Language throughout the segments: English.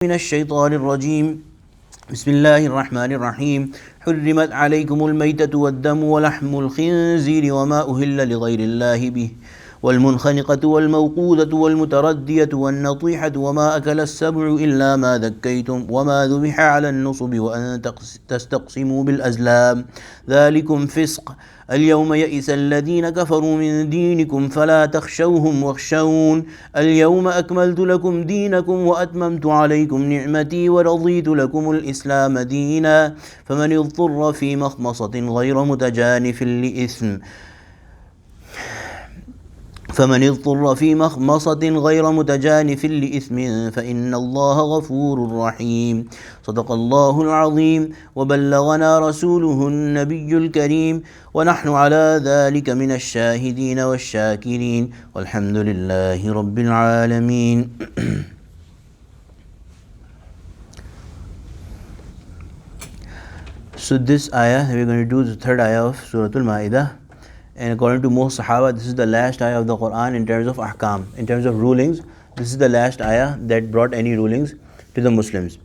من الشيطان الرجيم. بسم الله الرحمن الرحيم. حرمت عليكم الميتة والدم ولحم الخنزير وما أهل لغير الله به والمنخنقة والموقوذة والمتردية والنطيحة وما أكل السبع إلا ما ذكيتم وما ذبح على النصب وأن تستقسموا بالأزلام ذلكم فسق. اليوم يئس الذين كفروا من دينكم فلا تخشوهم واخشون. اليوم أكملت لكم دينكم وأتممت عليكم نعمتي ورضيت لكم الإسلام دينا فمن اضطر في مخمصة غير متجانف لإثم فإن الله غفور رحيم. صدق الله العظيم وبلغنا رسوله النبي الكريم ونحن على ذلك من الشاهدين والشاكرين والحمد لله رب العالمين. So this ayah we're going to do the third ayah of Surah Al-Ma'idah. And according to most Sahaba, this is the last ayah of the Quran in terms of ahkam, in terms of rulings. This is the last ayah that brought any rulings to the Muslims.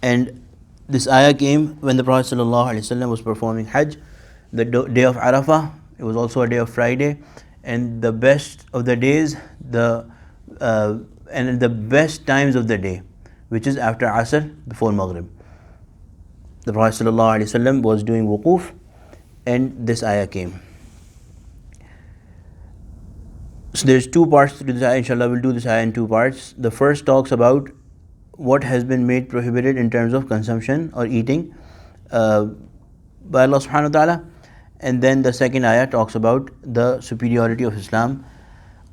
And this ayah came when the Prophet ﷺ was performing Hajj, the day of Arafah. It was also a day of Friday, and the best of the days, and the best times of the day, which is after Asr, before Maghrib. The Prophet ﷺ was doing wuquf, and this ayah came. So there's two parts to this ayah. Inshallah, we'll do this ayah in two parts. The first talks about what has been made prohibited in terms of consumption or eating by Allah subhanahu wa ta'ala. And then the second ayah talks about the superiority of Islam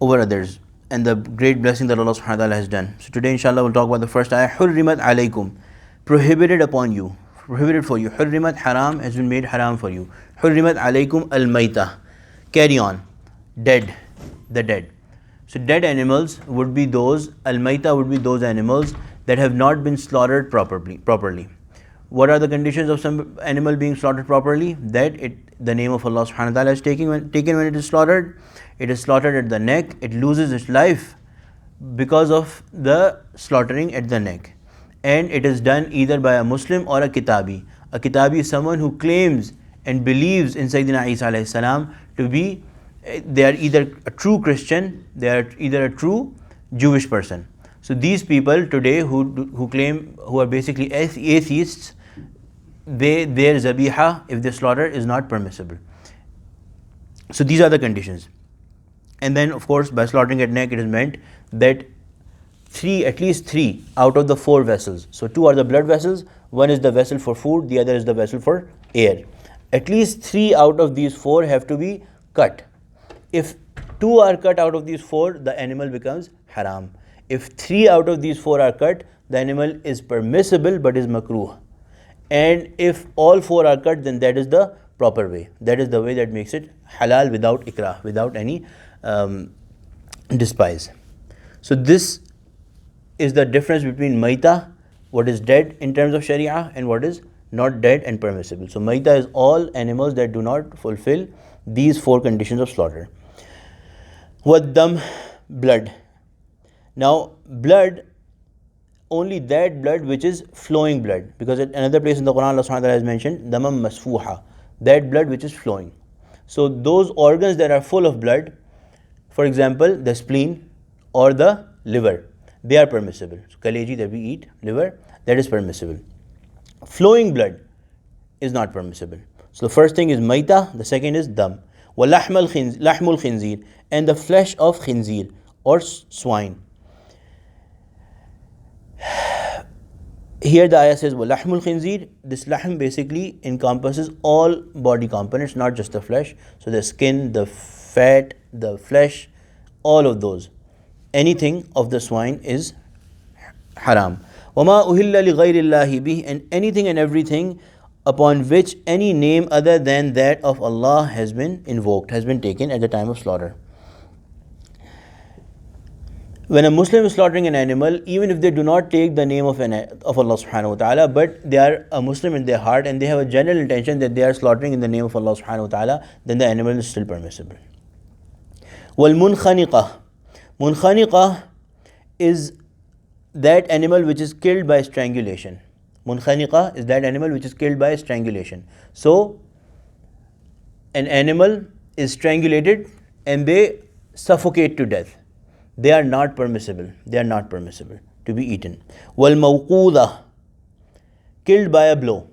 over others and the great blessing that Allah subhanahu wa ta'ala has done. So today inshallah we'll talk about the first ayah. Hurrimat alaykum, prohibited upon you, prohibited for you. Hurrimat, haram, has been made haram for you. Hurrimat alaykum al-mayta, carry on, dead, the dead. So dead animals would be those, al-mayta would be those animals that have not been slaughtered properly. What are the conditions of some animal being slaughtered properly? That the name of Allah subhanahu wa ta'ala is taken when it is slaughtered. It is slaughtered at the neck. It loses its life because of the slaughtering at the neck. And it is done either by a Muslim or a kitabi. A kitabi is someone who claims and believes in Sayyidina Isa alayhi salam to be, they are either a true Christian, they are either a true Jewish person. So these people today who claim, who are basically atheists, their zabiha, if they slaughter, is not permissible. So these are the conditions. And then of course by slaughtering at neck, it is meant that at least three out of the four vessels. So two are the blood vessels, one is the vessel for food, the other is the vessel for air. At least three out of these four have to be cut. If two are cut out of these four, the animal becomes haram. If three out of these four are cut, the animal is permissible but is makruh. And if all four are cut, then that is the proper way. That is the way that makes it halal without ikrah, without any despise. So this is the difference between maita, what is dead in terms of sharia, and what is not dead and permissible. So maita is all animals that do not fulfill these four conditions of slaughter. Waddam, blood. Now blood, only that blood which is flowing blood, because at another place in the Quran Allah subhanahu wa ta'ala has mentioned damam masfuha, that blood which is flowing. So those organs that are full of blood, for example the spleen or the liver, they are permissible. So kaleji that we eat, liver, that is permissible. Flowing blood is not permissible. So the first thing is maita, the second is dam. Lahmul khinzir, and the flesh of khinzir or swine. Here the ayah says lahmul khinzir. This lahm basically encompasses all body components, not just the flesh. So the skin, the fat, the flesh, all of those. Anything of the swine is haram. وَمَا أُهِلَّ لِغَيْرِ اللَّهِ بِهِ, and anything and everything upon which any name other than that of Allah has been invoked, has been taken at the time of slaughter. When a Muslim is slaughtering an animal, even if they do not take the name of Allah subhanahu wa ta'ala, but they are a Muslim in their heart and they have a general intention that they are slaughtering in the name of Allah subhanahu wa ta'ala, then the animal is still permissible. وَالْمُنْخَنِقَةِ, munkhaniqah is that animal which is killed by strangulation. Munkhaniqa is that animal which is killed by strangulation. So an animal is strangulated and they suffocate to death. They are not permissible. They are not permissible to be eaten. Wal mawquda, killed by a blow.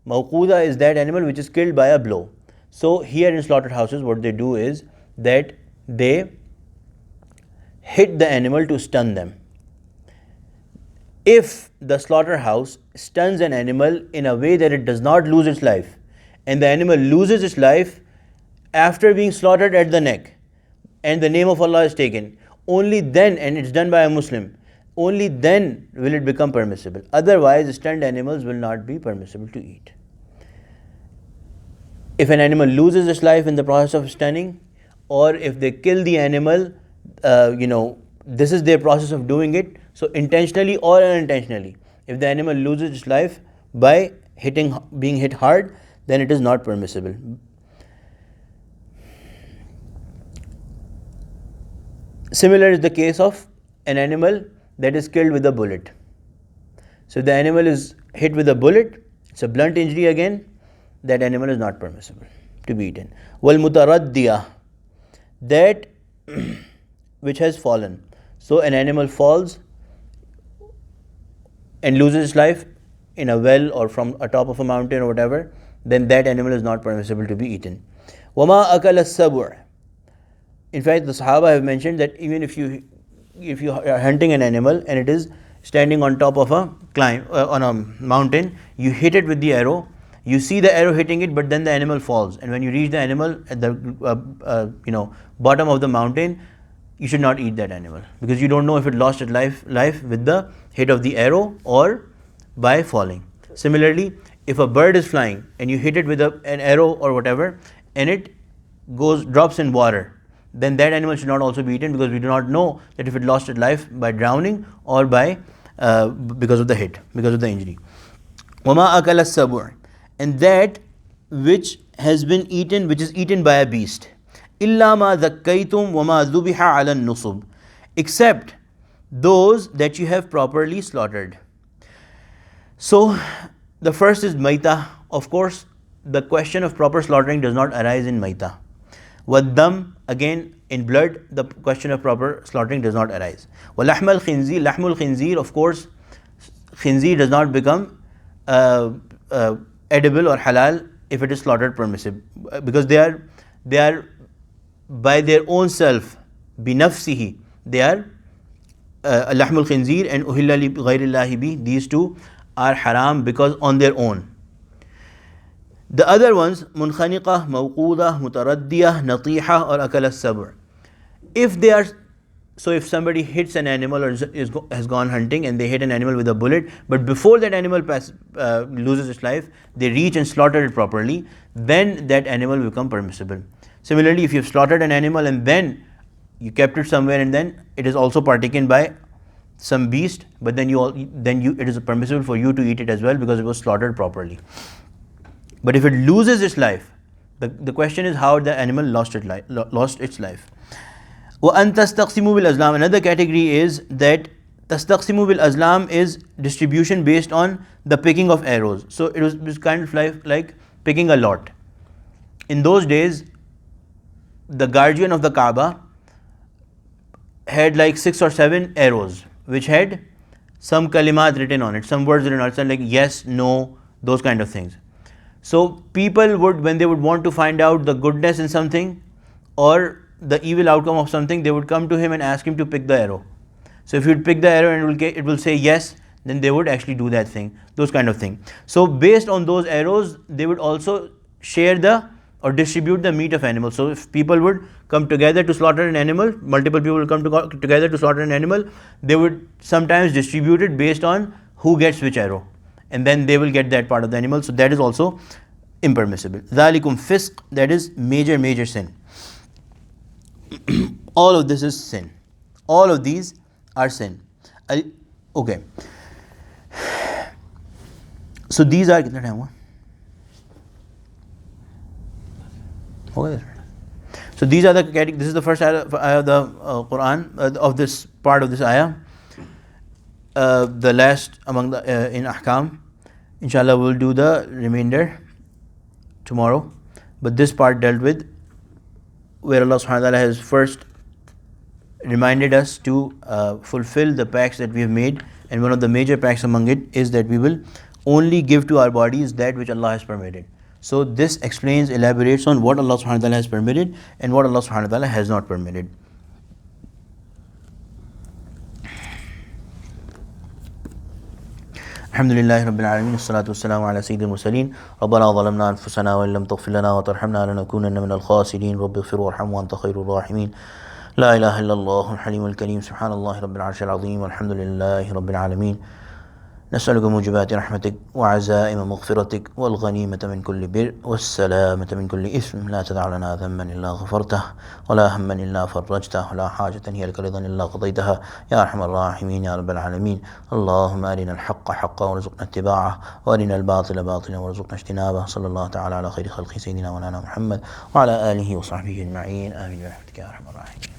Mawquda is that animal which is killed by a blow. So here in slaughterhouses, what they do is that they hit the animal to stun them. If the slaughterhouse stuns an animal in a way that it does not lose its life, and the animal loses its life after being slaughtered at the neck, and the name of Allah is taken, only then, and it's done by a Muslim, only then will it become permissible. Otherwise, stunned animals will not be permissible to eat. If an animal loses its life in the process of stunning, or if they kill the animal, this is their process of doing it, so intentionally or unintentionally. If the animal loses its life by being hit hard, then it is not permissible. Similar is the case of an animal that is killed with a bullet. So if the animal is hit with a bullet, it's a blunt injury again, that animal is not permissible to be eaten. Wal mutaraddiya, that which has fallen. So an animal falls and loses its life in a well or from atop of a mountain or whatever, then that animal is not permissible to be eaten. Wama akala as-sab'u. In fact, the Sahaba have mentioned that even if you are hunting an animal and it is standing on top of a on a mountain, you hit it with the arrow, you see the arrow hitting it, but then the animal falls, and when you reach the animal at the bottom of the mountain, you should not eat that animal, because you don't know if it lost its life with the hit of the arrow or by falling. Similarly, if a bird is flying and you hit it with an arrow or whatever, and it drops in water, then that animal should not also be eaten, because we do not know that if it lost its life by drowning or by because of the hit, because of the injury. Wama akala as-sab'u, and that which has been eaten, which is eaten by a beast. Illa ma dhakkaytum wama dhubiha ala nusub, except those that you have properly slaughtered. So the first is maita. Of course, the question of proper slaughtering does not arise in maita. Waddam, again in blood, the question of proper slaughtering does not arise. Walahmal khinzir, lahmul khinzir, of course, khinzir does not become edible or halal if it is slaughtered permissible, because they are by their own self, binafsihi, they are lahmul khinzir and uhilla li ghayrillahi bi, these two are haram because on their own. The other ones, munkhaniqa, mawquda, mutaraddiyah, natiha or akal as-sab'u, if they are, so if somebody hits an animal or has gone hunting and they hit an animal with a bullet, but before that animal loses its life, they reach and slaughter it properly, then that animal will become permissible. Similarly, if you have slaughtered an animal and then you kept it somewhere and then it is also partaken by some beast, but then it is permissible for you to eat it as well, because it was slaughtered properly. But if it loses its life, the question is how the animal lost its life. وَأَن تَسْتَقْسِمُوا بِالْأَزْلَامِ, another category is that تَسْتَقْسِمُوا بِالْأَزْلَامِ is distribution based on the picking of arrows. So it was kind of like picking a lot. In those days, the guardian of the Kaaba had like 6 or 7 arrows which had some kalimat written on it, some words written on it, like yes, no, those kind of things. So people would, when they would want to find out the goodness in something or the evil outcome of something, they would come to him and ask him to pick the arrow. So if you would pick the arrow and it will say yes, then they would actually do that thing, those kind of thing. So based on those arrows, they would also share or distribute the meat of animals. So if people would come together to slaughter an animal, multiple people will come together to slaughter an animal, they would sometimes distribute it based on who gets which arrow, and then they will get that part of the animal. So that is also impermissible. ذَلِكُمْ fisq, that is major sin. All of this is sin. All of these are sin. Okay. So these are, kitna time hua? Okay. So these are the categories. This is the first ayah of the Quran, of this part of this ayah. the last among the in ahkam. Inshallah, we'll do the remainder tomorrow. But this part dealt with where Allah subhanahu wa ta'ala has first reminded us to fulfill the pacts that we have made, and one of the major pacts among it is that we will only give to our bodies that which Allah has permitted. So this explains, elaborates on what Allah subhanahu wa ta'ala has permitted and what Allah subhanahu wa ta'ala has not permitted. الحمد لله رب العالمين والصلاة والسلام على سيد المرسلين ربنا ظلمنا أنفسنا وإن لم تغفر لنا وترحمنا لنكونن من الخاسرين رب اغفر وارحم وأنت خير الراحمين لا إله إلا الله الحليم الكريم سبحان الله رب العرش العظيم والحمد لله رب العالمين نسألك موجبات رحمتك وعزائم مغفرتك والغنيمة من كل بر والسلامة من كل إثم لا تدع لنا ذنبا إلا غفرته ولا هما إلا فرجته ولا حاجة هي لك رضا إلا قضيتها يا أرحم الراحمين يا رب العالمين اللهم أرنا الحق حقا وارزقنا اتباعه وأرنا الباطل باطلا وارزقنا اجتنابه صلى الله تعالى على خير خلق سيدنا مولانا محمد وعلى آله وصحبه أجمعين آمين برحمتك يا أرحم الراحمين.